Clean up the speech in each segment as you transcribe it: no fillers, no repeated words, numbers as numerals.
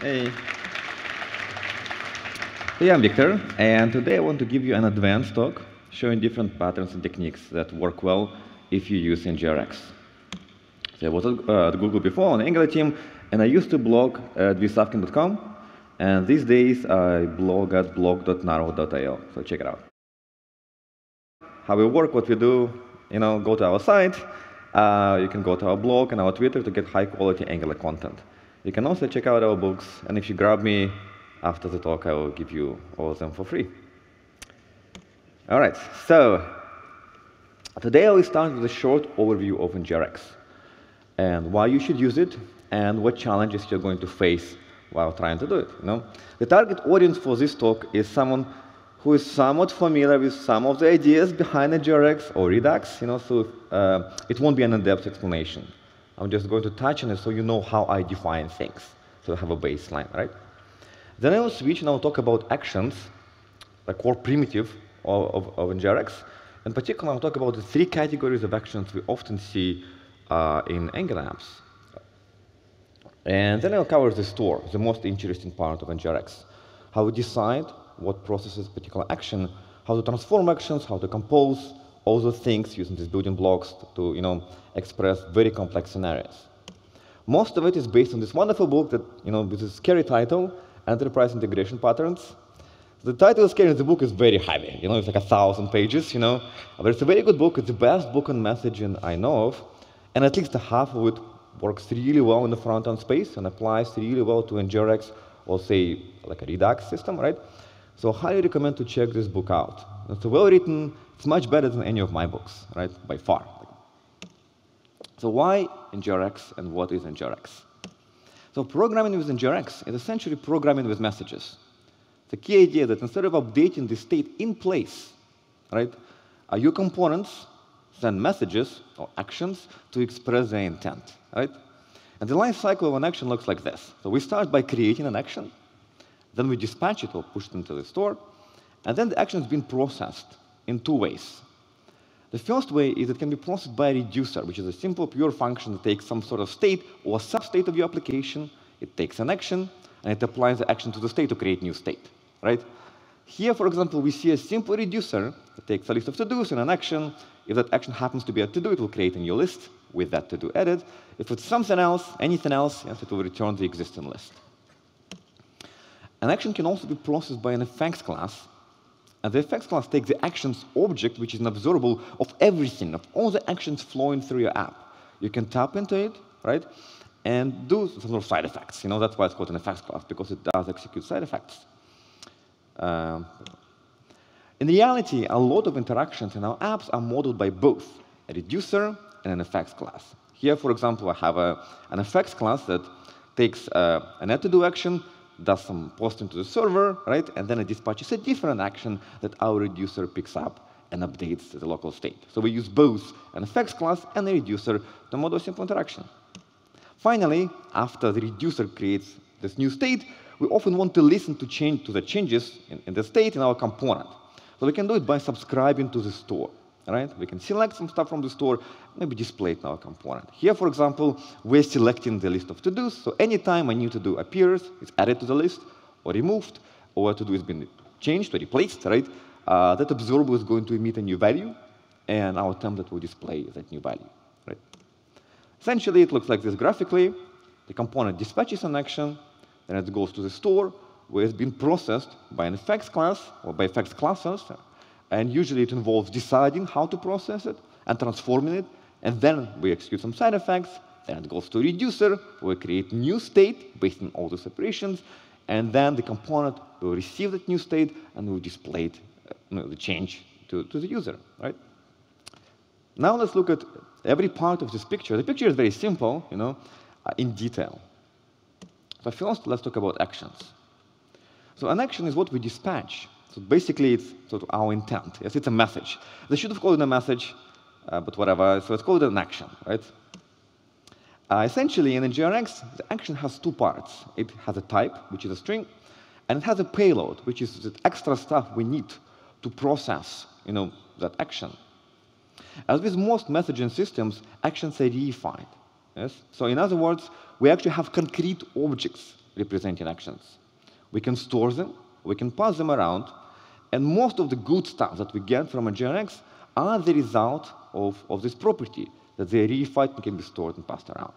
Hey. Hey, I'm Victor, and today I want to give you an advanced talk showing different patterns and techniques that work well if you use NgRx. So I was at Google before on the Angular team, and I used to blog at Savkin.com, and these days I blog at blog.narrow.io, so check it out. How we work, what we do, go to our site. You can go to our blog and our Twitter to get high-quality Angular content. You can also check out our books, and if you grab me after the talk, I will give you all of them for free. All right, so today I will start with a short overview of NgRx and why you should use it and what challenges you're going to face while trying to do it. The target audience for this talk is someone who is somewhat familiar with some of the ideas behind NgRx or Redux, so it won't be an in-depth explanation. I'm just going to touch on it so you know how I define things, so you have a baseline, right? Then I will switch and I'll talk about actions, the core primitive of NgRx. In particular, I'll talk about the three categories of actions we often see in Angular apps. And then I'll cover the store, the most interesting part of NgRx, how we decide what processes particular action, how to transform actions, how to compose, all those things using these building blocks to express very complex scenarios. Most of it is based on this wonderful book that, with a scary title, Enterprise Integration Patterns. The title is scary, the book is very heavy, it's like 1,000 pages, but it's a very good book. It's the best book on messaging I know of, and at least half of it works really well in the front-end space and applies really well to NgRx or say like a Redux system, right? So I highly recommend to check this book out. It's well written. It's much better than any of my books, right? By far. So why NgRx and what is NgRx? So programming with NgRx is essentially programming with messages. The key idea that instead of updating the state in place, right, your components send messages or actions to express their intent, right? And the life cycle of an action looks like this. So we start by creating an action. Then we dispatch it or push it into the store, and then the action is being processed in two ways. The first way is it can be processed by a reducer, which is a simple, pure function that takes some sort of state or a substate of your application. It takes an action, and it applies the action to the state to create new state, right? Here, for example, we see a simple reducer that takes a list of to-dos and an action. If that action happens to be a to-do, it will create a new list with that to-do added. If it's something else, anything else, yes, it will return the existing list. An action can also be processed by an effects class, and the effects class takes the actions object, which is an observable of everything, of all the actions flowing through your app. You can tap into it, right, and do some sort of side effects. That's why it's called an effects class, because it does execute side effects. In reality, a lot of interactions in our apps are modeled by both a reducer and an effects class. Here, for example, I have an effects class that takes an add-to-do action, does some posting to the server, right? And then it dispatches a different action that our reducer picks up and updates the local state. So we use both an effects class and a reducer to model a simple interaction. Finally, after the reducer creates this new state, we often want to listen to the changes in the state in our component. So we can do it by subscribing to the store, right? We can select some stuff from the store, maybe display it in our component. Here, for example, we're selecting the list of to-dos, so anytime a new to-do appears, it's added to the list, or removed, or a to-do has been changed or replaced, right? That observable is going to emit a new value, and our template will display that new value, right? Essentially, it looks like this graphically. The component dispatches an action, then it goes to the store, where it's been processed by an effects class, or by effects classes, and usually it involves deciding how to process it and transforming it, and then we execute some side effects, then it goes to a reducer, where we create new state based on all those operations, and then the component will receive that new state and will display it, the change to the user, right? Now let's look at every part of this picture. The picture is very simple, in detail. So first, let's talk about actions. So an action is what we dispatch. So basically, it's sort of our intent. Yes, it's a message. They should have called it a message, but whatever. So it's called an action, right? Essentially, in NgRx, the action has two parts. It has a type, which is a string, and it has a payload, which is the extra stuff we need to process, that action. As with most messaging systems, actions are reified. Yes? So in other words, we actually have concrete objects representing actions. We can store them, we can pass them around, and most of the good stuff that we get from NgRx are the result of this property, that they are reified and can be stored and passed around.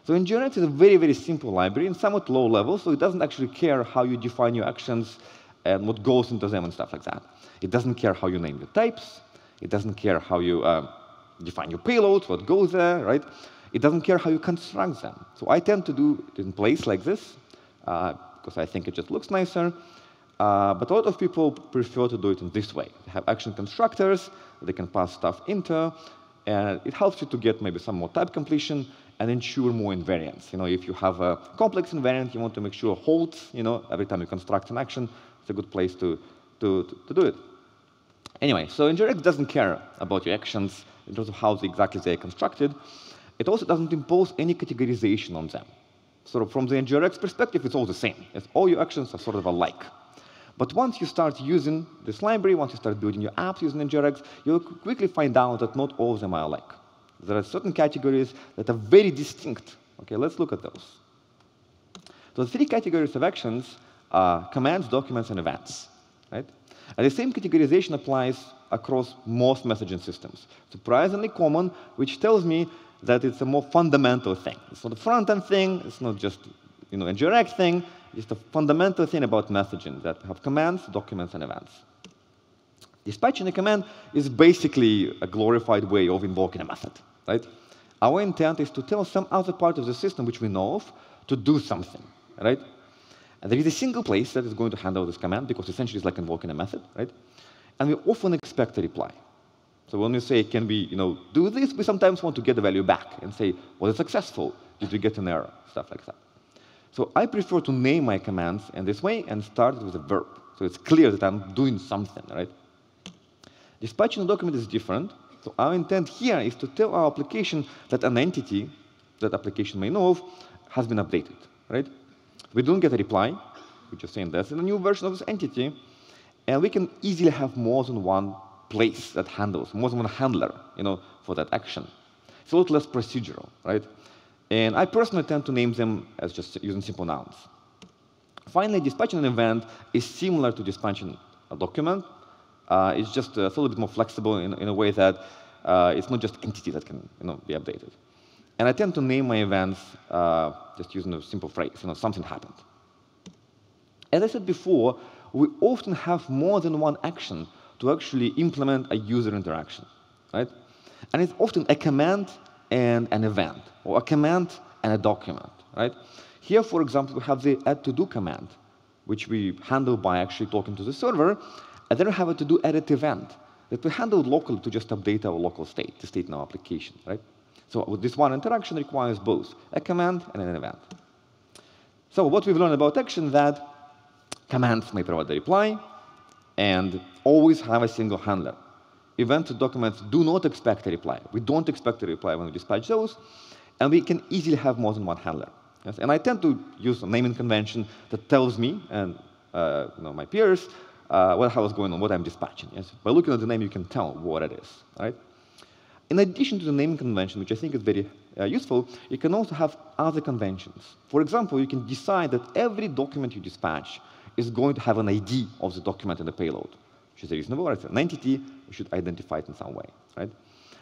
So NgRx is a very, very simple library and somewhat low level, so it doesn't actually care how you define your actions and what goes into them and stuff like that. It doesn't care how you name your types. It doesn't care how you define your payloads, what goes there, right? It doesn't care how you construct them. So I tend to do it in place like this, because I think it just looks nicer. But a lot of people prefer to do it in this way. They have action constructors that they can pass stuff into, and it helps you to get maybe some more type completion and ensure more invariance. If you have a complex invariant, you want to make sure it holds, every time you construct an action. It's a good place to do it. Anyway, so NgRx doesn't care about your actions in terms of how exactly they are constructed. It also doesn't impose any categorization on them. So from the NgRx perspective, it's all the same. All your actions are sort of alike. But once you start using this library, once you start building your apps using NgRx, you'll quickly find out that not all of them are alike. There are certain categories that are very distinct. Okay, let's look at those. So the three categories of actions are commands, documents, and events. Right? And the same categorization applies across most messaging systems. Surprisingly common, which tells me that it's a more fundamental thing. It's not a front-end thing. It's not just NgRx thing. It's a fundamental thing about messaging that have commands, documents, and events. Dispatching a command is basically a glorified way of invoking a method. Right? Our intent is to tell some other part of the system which we know of to do something. Right? And there is a single place that is going to handle this command, because essentially it's like invoking a method. Right? And we often expect a reply. So when we say, can we do this, we sometimes want to get the value back and say, was it successful? Did we get an error? Stuff like that. So I prefer to name my commands in this way and start with a verb. So it's clear that I'm doing something. Right? Dispatching a document is different. So our intent here is to tell our application that an entity that application may know of has been updated. Right? We don't get a reply. We just say that's a new version of this entity. And we can easily have more than one place that handles, more than one handler for that action. It's a lot less procedural. Right? And I personally tend to name them as just using simple nouns. Finally, dispatching an event is similar to dispatching a document. It's just a little bit more flexible in a way that it's not just entity that can be updated. And I tend to name my events just using a simple phrase, something happened. As I said before, we often have more than one action to actually implement a user interaction. Right? And it's often a command and an event, or a command and a document. Right? Here, for example, we have the add to do command, which we handle by actually talking to the server, and then we have a to do edit event that we handle locally to just update our local state, the state in our application. Right? So with this one interaction requires both a command and an event. So what we've learned about action that commands may provide a reply and always have a single handler. Events and documents do not expect a reply. We don't expect a reply when we dispatch those, and we can easily have more than one handler. Yes? And I tend to use a naming convention that tells me and my peers what hell is going on, what I'm dispatching. Yes? By looking at the name, you can tell what it is. Right? In addition to the naming convention, which I think is very useful, you can also have other conventions. For example, you can decide that every document you dispatch is going to have an ID of the document in the payload, which is reasonable. It's an entity. We should identify it in some way. Right?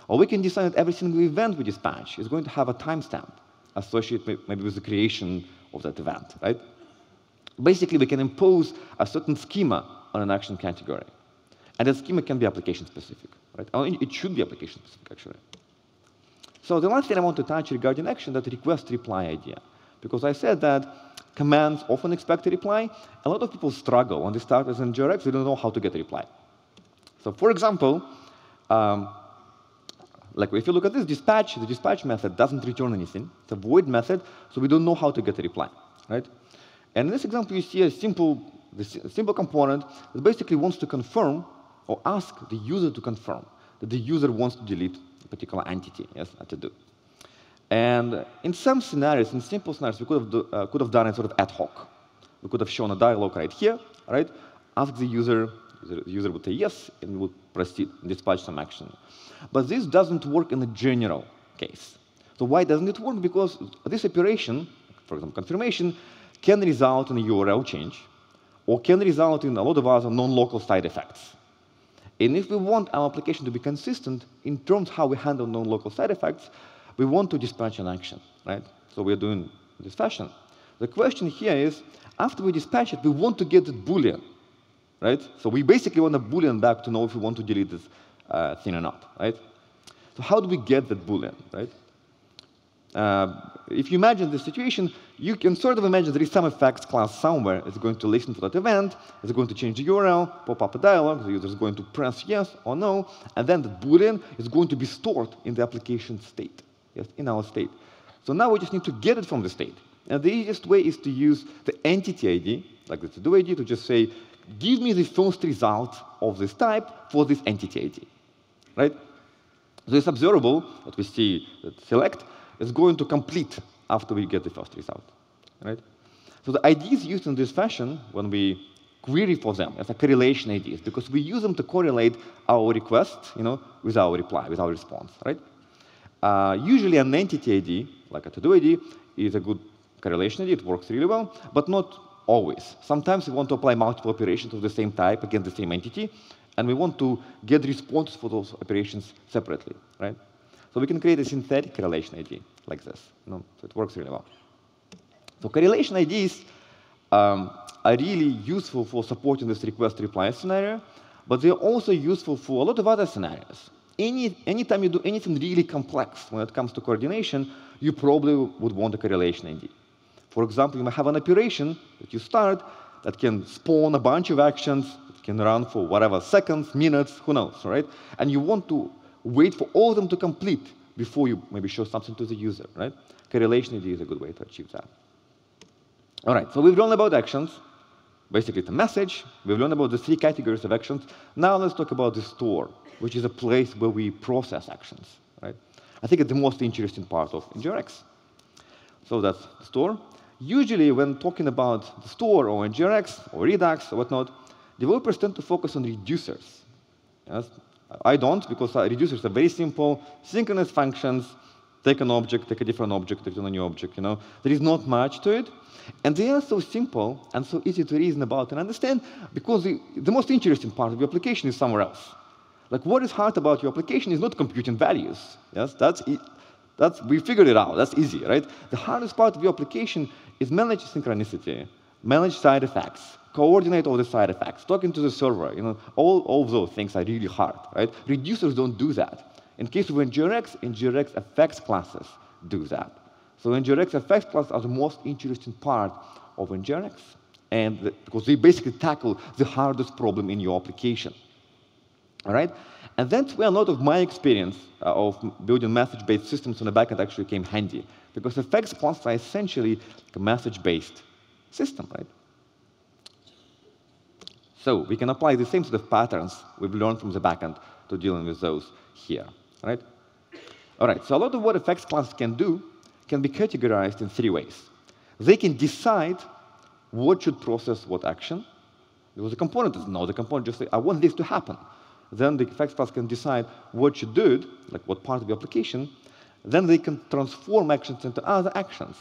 Or we can decide that every single event we dispatch is going to have a timestamp associated maybe with the creation of that event. Right? Basically, we can impose a certain schema on an action category. And that schema can be application-specific. Right? It should be application-specific, actually. So the last thing I want to touch regarding action, that request-reply idea. Because I said that commands often expect a reply. A lot of people struggle when they start with NgRx. They don't know how to get a reply. So for example, like if you look at this dispatch, the dispatch method doesn't return anything. It's a void method, so we don't know how to get a reply. Right? And in this example, you see a simple component that basically wants to confirm or ask the user to confirm that the user wants to delete a particular entity, yes, to do. And in some scenarios, in simple scenarios, we could have done it sort of ad hoc. We could have shown a dialog right here, right? Ask the user would say yes, and we would proceed and dispatch some action. But this doesn't work in a general case. So why doesn't it work? Because this operation, for example, confirmation, can result in a URL change, or can result in a lot of other non-local side effects. And if we want our application to be consistent in terms of how we handle non-local side effects, we want to dispatch an action, right? So we're doing this fashion. The question here is, after we dispatch it, we want to get the Boolean, right? So we basically want a Boolean back to know if we want to delete this thing or not, right? So how do we get that Boolean, right? If you imagine the situation, you can sort of imagine there is some effects class somewhere. It's going to listen to that event. It's going to change the URL, pop up a dialog. The user is going to press yes or no. And then the Boolean is going to be stored in the application state, yes, in our state. So now we just need to get it from the state. And the easiest way is to use the entity ID, like the to-do ID, to just say, give me the first result of this type for this entity ID, right? So this observable that we see that select is going to complete after we get the first result, right? So the IDs used in this fashion when we query for them as a correlation IDs, because we use them to correlate our request, with our reply, with our response, right? Usually an entity ID, like a to-do ID, is a good correlation ID. It works really well, but not always. Sometimes we want to apply multiple operations of the same type against the same entity, and we want to get responses for those operations separately, right? So we can create a synthetic correlation ID like this. So it works really well. So correlation IDs are really useful for supporting this request-reply scenario, but they're also useful for a lot of other scenarios. Anytime you do anything really complex when it comes to coordination, you probably would want a correlation ID. For example, you might have an operation that you start that can spawn a bunch of actions, that can run for whatever, seconds, minutes, who knows, right? And you want to wait for all of them to complete before you maybe show something to the user, right? Correlation ID is a good way to achieve that. All right, so we've learned about actions. Basically, it's a message. We've learned about the 3 categories of actions. Now let's talk about the store, which is a place where we process actions, right? I think it's the most interesting part of NgRx. So that's the store. Usually, when talking about the store or NgRx or Redux or whatnot, developers tend to focus on reducers. Yes? I don't, because reducers are very simple, synchronous functions. Take an object, take a different object, take a new object. There is not much to it. And they are so simple and so easy to reason about and understand, because the most interesting part of your application is somewhere else. Like, what is hard about your application is not computing values. Yes, we figured it out. That's easy, right? The hardest part of your application is manage synchronicity, manage side effects, coordinate all the side effects, talking to the server. All of those things are really hard, right? Reducers don't do that. In case of NgRx effects classes do that. So NgRx effects classes are the most interesting part of NgRx, and because they basically tackle the hardest problem in your application. All right? And that's where a lot of my experience of building message-based systems on the backend actually came handy, because effects classes are essentially like a message-based system, right? So we can apply the same sort of patterns we've learned from the backend to dealing with those here, right? All right, so a lot of what effects classes can do can be categorized in 3 ways. They can decide what should process what action. Because the component doesn't know. The component just says, I want this to happen. Then the effects class can decide what should do it, like what part of the application. Then they can transform actions into other actions.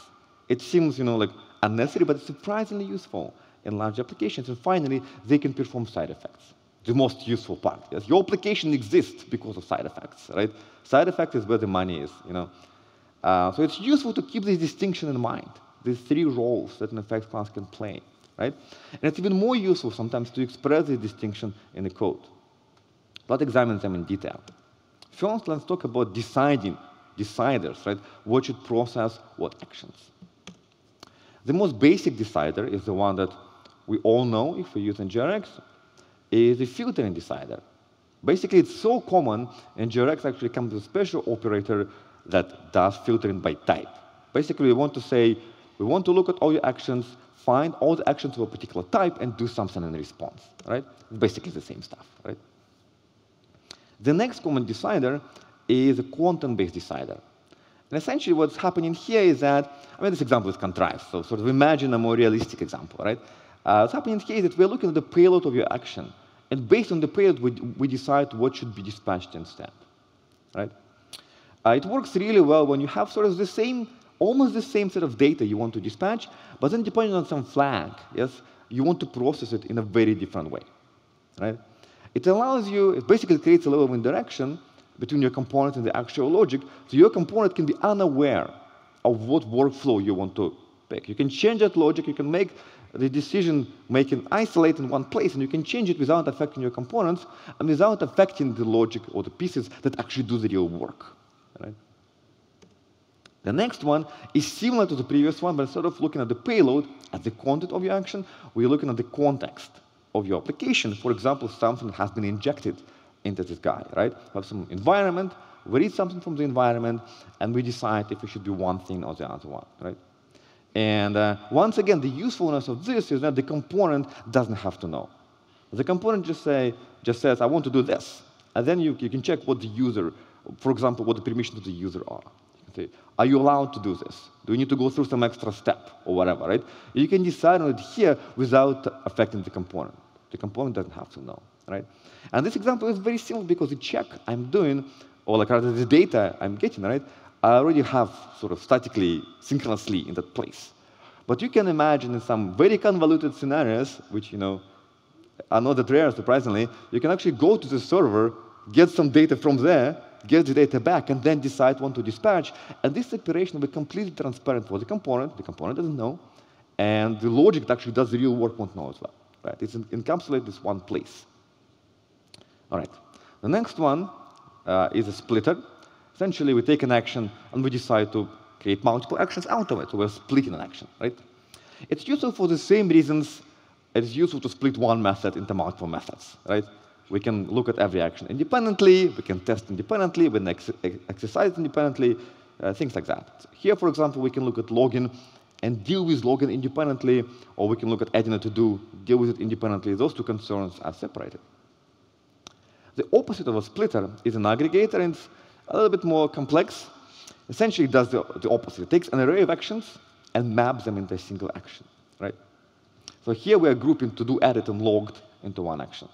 It seems, like unnecessary, but it's surprisingly useful in large applications. And finally, they can perform side effects. The most useful part. Yes, your application exists because of side effects, right? Side effect is where the money is, So it's useful to keep this distinction in mind, these 3 roles that an effects class can play, right? And it's even more useful sometimes to express this distinction in the code. Let's examine them in detail. First, let's talk about deciders, right? What should process what actions. The most basic decider is the one that we all know if we use NgRx, is the filtering decider. Basically, it's so common, NgRx actually comes with a special operator that does filtering by type. Basically, we want to say, we want to look at all your actions, find all the actions of a particular type, and do something in response, right? It's basically the same stuff, right? The next common decider is a content-based decider. And essentially what's happening here is that, this example is contrived, so sort of imagine a more realistic example, right? What's happening here is that we're looking at the payload of your action, and based on the payload, we decide what should be dispatched instead, right? It works really well when you have sort of the same almost the same set of data you want to dispatch, but then depending on some flag, yes, you want to process it in a very different way, right? It allows you, it basically creates a level of interaction between your component and the actual logic, so your component can be unaware of what workflow you want to pick. You can change that logic, you can make the decision making isolate in one place, and you can change it without affecting your components and without affecting the logic or the pieces that actually do the real work, right? The next one is similar to the previous one, but instead of looking at the payload, at the content of your action, we're looking at the context of your application. For example, something has been injected into this guy, right? We have some environment, we read something from the environment, and we decide if it should be one thing or the other one, right? And once again, the usefulness of this is that the component doesn't have to know. The component just says, I want to do this. And then you can check what the user, for example, what the permissions of the user are. Are you allowed to do this? Do you need to go through some extra step or whatever, right? You can decide on it here without affecting the component. The component doesn't have to know, right? And this example is very simple because the check I'm doing, or like rather the data I'm getting, right, I already have sort of statically, synchronously in that place. But you can imagine in some very convoluted scenarios, which are not that rare, surprisingly, you can actually go to the server, get some data from there, get the data back, and then decide when to dispatch. And this operation will be completely transparent for the component. The component doesn't know. And the logic that actually does the real work won't know as well. Right? It's encapsulated in one place. All right. The next one is a splitter. Essentially, we take an action, and we decide to create multiple actions out of it. So we're splitting an action. Right? It's useful for the same reasons it's useful to split one method into multiple methods. Right? We can look at every action independently, we can test independently, we can exercise independently, things like that. Here, for example, we can look at login and deal with login independently, or we can look at adding a to-do, deal with it independently. Those two concerns are separated. The opposite of a splitter is an aggregator, and it's a little bit more complex. Essentially, it does the opposite. It takes an array of actions and maps them into a single action, right? So here we are grouping to-do, added, and logged into one action.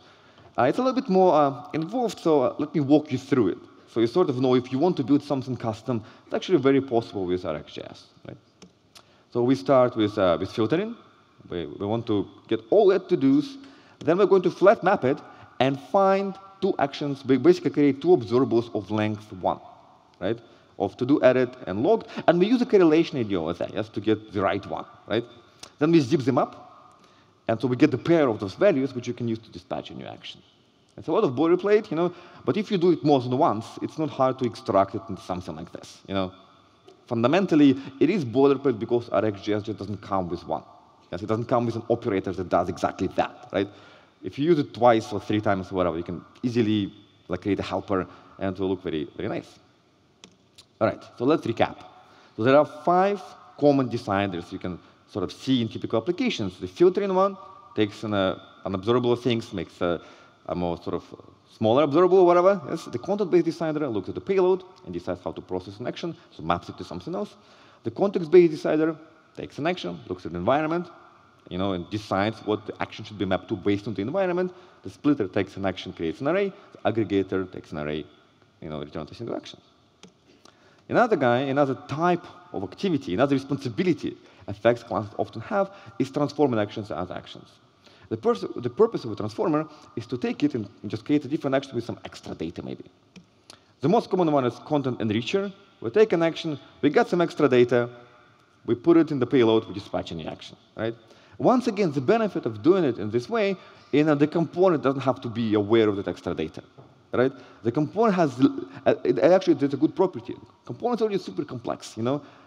It's a little bit more involved, so let me walk you through it. So you sort of know if you want to build something custom, it's actually very possible with RxJS. Right? So we start with filtering. We want to get all that to-dos. Then we're going to flat map it and find two actions. We basically create two observables of length 1, right? Of to-do, edit, and logged. And we use a correlation IDO to get the right one. Right? Then we zip them up. And so we get the pair of those values, which you can use to dispatch a new action. It's a lot of boilerplate, but if you do it more than once, it's not hard to extract it into something like this. Fundamentally, it is boilerplate because RxJS just doesn't come with one. Yes, it doesn't come with an operator that does exactly that, right? If you use it twice or 3 times or whatever, you can easily create a helper, and it will look very, very nice. All right, so let's recap. So there are 5 common deciders you can sort of see in typical applications. The filtering one takes an observable things, makes a more sort of smaller observable or whatever. Yes, the content-based decider looks at the payload and decides how to process an action, so maps it to something else. The context-based decider takes an action, looks at the environment, and decides what the action should be mapped to based on the environment. The splitter takes an action, creates an array. The aggregator takes an array, returns a single action. Another type of activity, another responsibility effects classes often have is transforming actions as actions. The purpose of a transformer is to take it and just create a different action with some extra data, maybe. The most common one is content enricher. We take an action, we get some extra data, we put it in the payload, we dispatch any action, right? Once again, the benefit of doing it in this way is that the component doesn't have to be aware of that extra data, right? The component has, actually, there's a good property. Components are already super complex,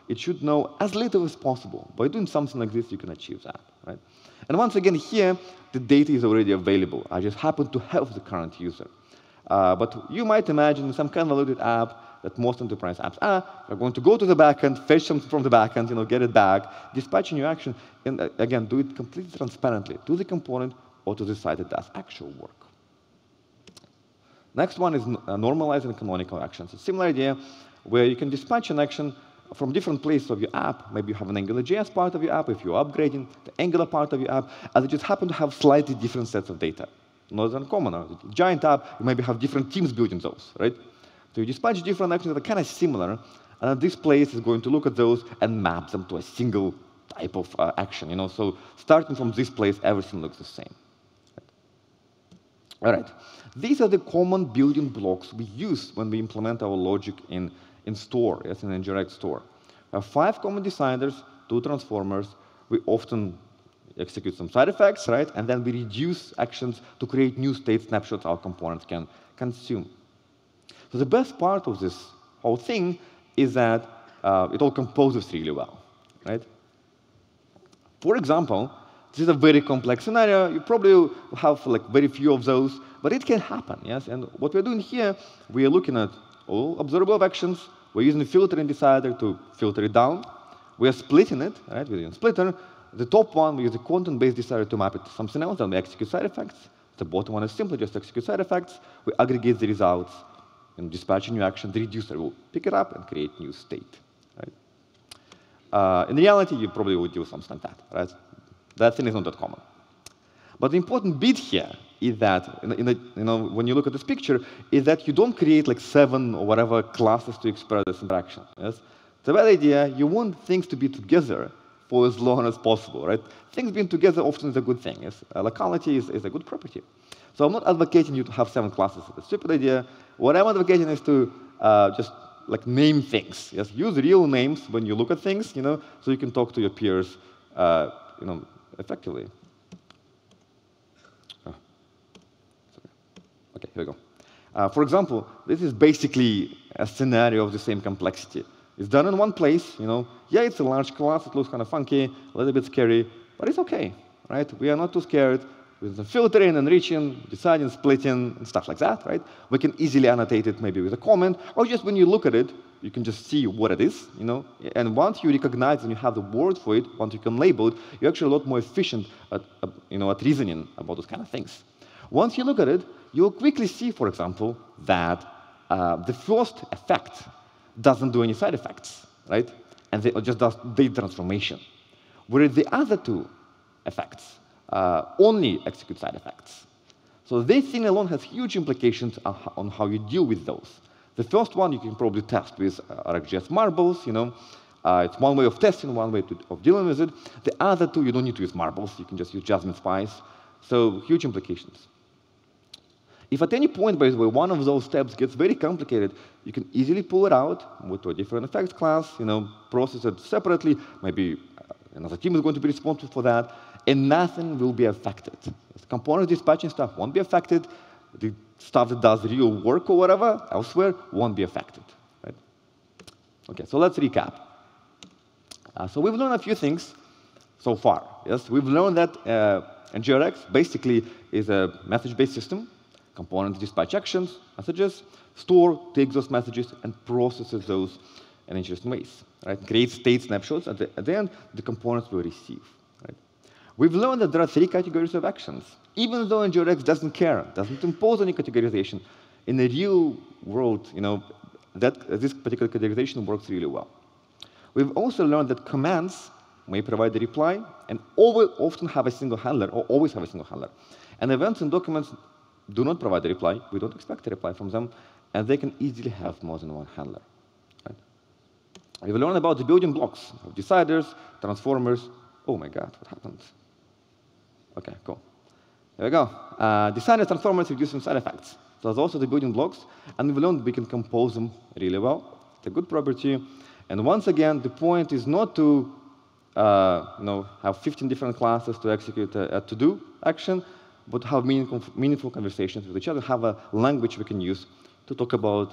It should know as little as possible. By doing something like this, you can achieve that, right? And once again, here, the data is already available. I just happen to have the current user. But you might imagine some convoluted app that most enterprise apps are going to go to the backend, fetch something from the backend, get it back, dispatch a new action, and again, do it completely transparently to the component or to the site that does actual work. Next one is normalizing canonical actions. It's a similar idea where you can dispatch an action from different places of your app. Maybe you have an AngularJS part of your app, if you're upgrading the Angular part of your app, and they just happen to have slightly different sets of data. Not uncommon. Giant app, you maybe have different teams building those, right? So you dispatch different actions that are kind of similar, And this place is going to look at those and map them to a single type of action. So starting from this place, everything looks the same. All right. These are the common building blocks we use when we implement our logic in store, in NgRx store. We have 5 common deciders, 2 transformers. We often execute some side effects, right? And then we reduce actions to create new state snapshots our components can consume. So the best part of this whole thing is that it all composes really well, right? For example, this is a very complex scenario. You probably will have very few of those, but it can happen, yes? And what we're doing here, we are looking at all observable actions. We're using the filtering decider to filter it down. We are splitting it, right? We're using splitter. The top one, we use the content-based decider to map it to something else, then we execute side effects. The bottom one is simply just execute side effects. We aggregate the results and dispatch a new action. The reducer will pick it up and create new state, right? In reality, you probably would do something like that, right? That thing is not that common. But the important bit here is that, when you look at this picture, is that you don't create 7 or whatever classes to express this interaction. Yes? It's a bad idea. You want things to be together for as long as possible, right? Things being together often is a good thing. Yes? Locality is a good property. So I'm not advocating you to have 7 classes. It's a stupid idea. What I'm advocating is to just name things. Yes? Use real names when you look at things, so you can talk to your peers, effectively. Oh. Okay, here we go. For example, this is basically a scenario of the same complexity. It's done in one place, Yeah, it's a large class. It looks kind of funky, a little bit scary, but it's okay, right? We are not too scared. With the filtering, enriching, deciding, splitting, and stuff like that, right? We can easily annotate it maybe with a comment, or just when you look at it, you can just see what it is, And once you recognize and you have the word for it, once you can label it, you're actually a lot more efficient at reasoning about those kind of things. Once you look at it, you'll quickly see, for example, that the first effect doesn't do any side effects, right? And it just does data transformation. Whereas the other 2 effects only execute side effects. So this thing alone has huge implications on how you deal with those. The first one you can probably test with RxJS marbles, It's one way of testing, one way of dealing with it. The other 2, you don't need to use marbles. You can just use Jasmine Spice. So huge implications. If at any point, by the way, one of those steps gets very complicated, you can easily pull it out, move to a different effects class, process it separately. Maybe another team is going to be responsible for that, and nothing will be affected. The component dispatching stuff won't be affected. The stuff that does real work or whatever elsewhere won't be affected. Right? Okay, so let's recap. So we've learned a few things so far. Yes, we've learned that NgRx basically is a message-based system. Components dispatch actions, messages, store, takes those messages, and processes those in interesting ways. Right? Creates state snapshots. At the end, the components will receive. Right? We've learned that there are 3 categories of actions. Even though NgRx doesn't care, doesn't impose any categorization, in the real world, this particular categorization works really well. We've also learned that commands may provide the reply and often have a single handler, or always have a single handler. And events and documents do not provide the reply. We don't expect a reply from them, and they can easily have more than one handler. Right? We've learned about the building blocks of deciders, transformers. Oh my God, what happened? Okay, cool. There we go. Deciders, transformers, reducing side effects. So those are the building blocks, and we've learned we can compose them really well. It's a good property. And once again, the point is not to have 15 different classes to execute a to-do action, but have meaningful conversations with each other, have a language we can use to talk about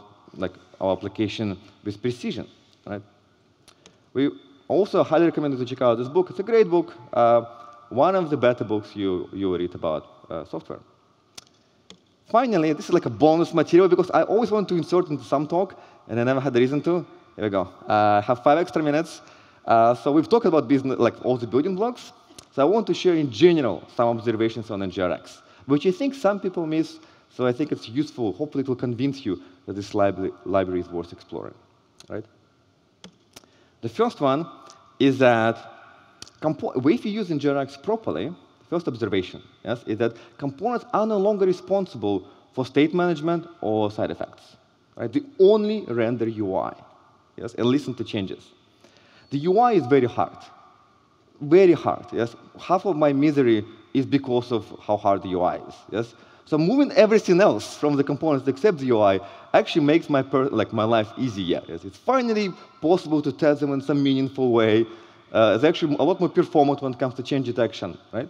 our application with precision. Right? We also highly recommend you to check out this book. It's a great book, one of the better books you read about software. Finally, this is like a bonus material because I always want to insert into some talk, and I never had the reason to. Here we go. I have 5 extra minutes. So we've talked about business, all the building blocks. So I want to share in general some observations on NgRx, which I think some people miss. So I think it's useful. Hopefully, it will convince you that this library is worth exploring. Right? The first one is that if you use NgRx properly, the first observation is that components are no longer responsible for state management or side effects. Right? They only render UI. yes, and listen to changes. The UI is very hard. Very hard, yes. Half of my misery is because of how hard the UI is, yes. So moving everything else from the components except the UI actually makes my life easier. Yes. It's finally possible to test them in some meaningful way. It's actually a lot more performant when it comes to change detection, right?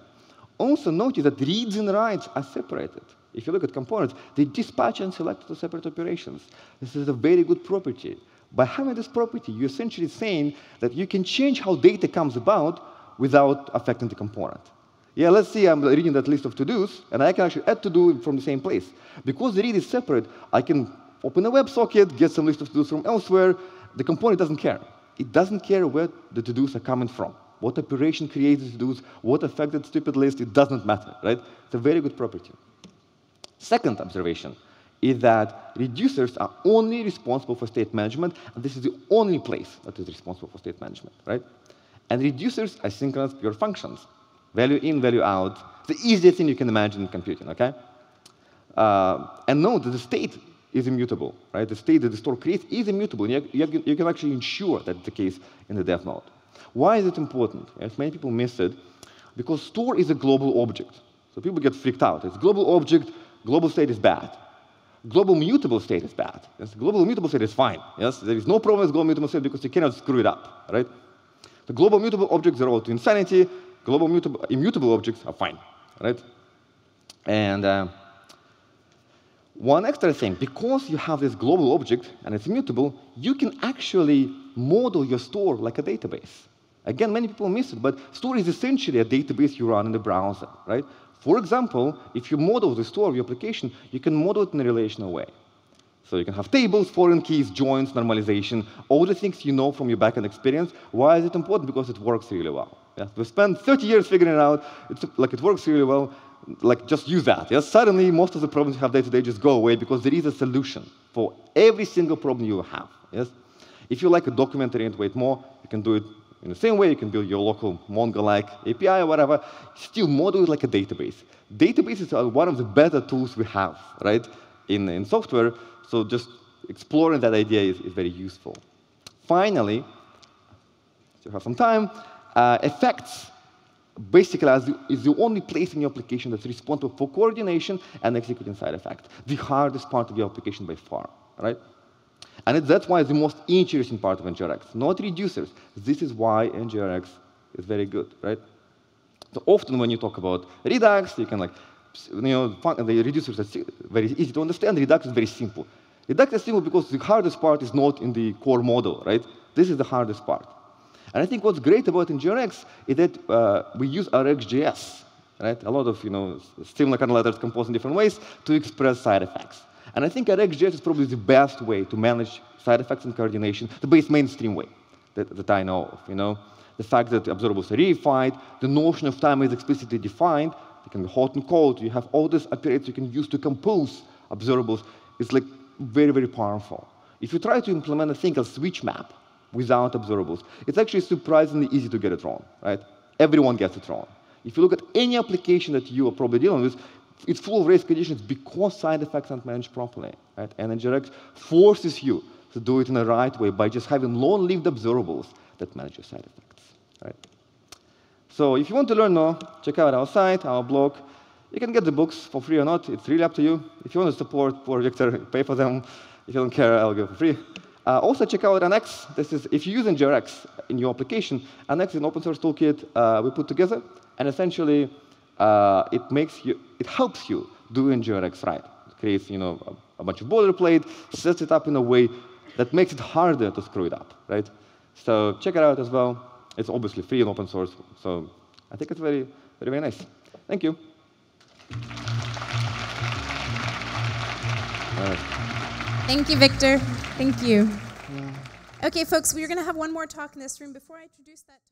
Also notice that reads and writes are separated. If you look at components, they dispatch and select to separate operations. This is a very good property. By having this property, you're essentially saying that you can change how data comes about without affecting the component. Yeah, let's see, I'm reading that list of to-dos, and I can actually add to-do from the same place. Because the read is separate, I can open a WebSocket, get some list of to-dos from elsewhere. The component doesn't care. It doesn't care where the to-dos are coming from. What operation creates the to-dos, what affected stupid list, it doesn't matter, right? It's a very good property. Second observation is that reducers are only responsible for state management, and this is the only place that is responsible for state management, right? And reducers are synchronous pure functions. Value in, value out. The easiest thing you can imagine in computing, okay? And note that the state is immutable, right? The state that the store creates is immutable. You can actually ensure that's the case in the dev mode. Why is it important? As many people miss it, because store is a global object. So people get freaked out. It's global object, global state is bad. Global mutable state is bad. Yes? Global mutable state is fine. Yes? There is no problem with global mutable state because you cannot screw it up, right? The global mutable objects are all to insanity. Global immutable objects are fine, right? And one extra thing, because you have this global object and it's immutable, you can actually model your store like a database. Again, many people miss it, but store is essentially a database you run in the browser, right? For example, if you model the store of your application, you can model it in a relational way. So you can have tables, foreign keys, joins, normalization, all the things you know from your backend experience. Why is it important? Because it works really well. Yeah? We spent 30 years figuring it out. It works really well. Just use that. Yes? Suddenly, most of the problems you have day-to-day just go away because there is a solution for every single problem you have. Yes? If you like a document-oriented way more, you can do it in the same way. You can build your local Mongo-like API or whatever. Still model it like a database. Databases are one of the better tools we have, right, in software. So just exploring that idea is very useful. Finally, still have some time, effects basically is the only place in your application that's responsible for coordination and executing side effects. The hardest part of your application by far, right? And that's why it's the most interesting part of NgRx, not reducers. This is why NgRx is very good, right? So often when you talk about Redux, you can the reducers are very easy to understand. Redux is very simple. Redux is simple because the hardest part is not in the core model, right? This is the hardest part. And I think what's great about NgRx is that we use RxJS, right? A lot of similar kind of letters composed in different ways to express side effects. And I think RxJS is probably the best way to manage side effects and coordination, the best mainstream way that I know of. The fact that observables are reified, the notion of time is explicitly defined. It can be hot and cold. You have all these operators you can use to compose observables. It's very, very powerful. If you try to implement a thing called switch map without observables, it's actually surprisingly easy to get it wrong, right? Everyone gets it wrong. If you look at any application that you are probably dealing with, it's full of race conditions because side effects aren't managed properly, right? And NgRx forces you to do it in the right way by just having long-lived observables that manage your side effects, right? So if you want to learn more, check out our site, our blog. You can get the books for free or not. It's really up to you. If you want to support poor Victor, pay for them. If you don't care, I'll give it for free. Also, check out Annex. This is, if you use NgRx in your application, Annex is an open source toolkit we put together, and essentially it helps you do NgRx right. It creates a bunch of boilerplate, sets it up in a way that makes it harder to screw it up, right? So check it out as well. It's obviously free and open source, so I think it's very, very, very nice. Thank you. Thank you, Victor. Thank you. OK, folks, we're going to have one more talk in this room. Before I introduce that talk.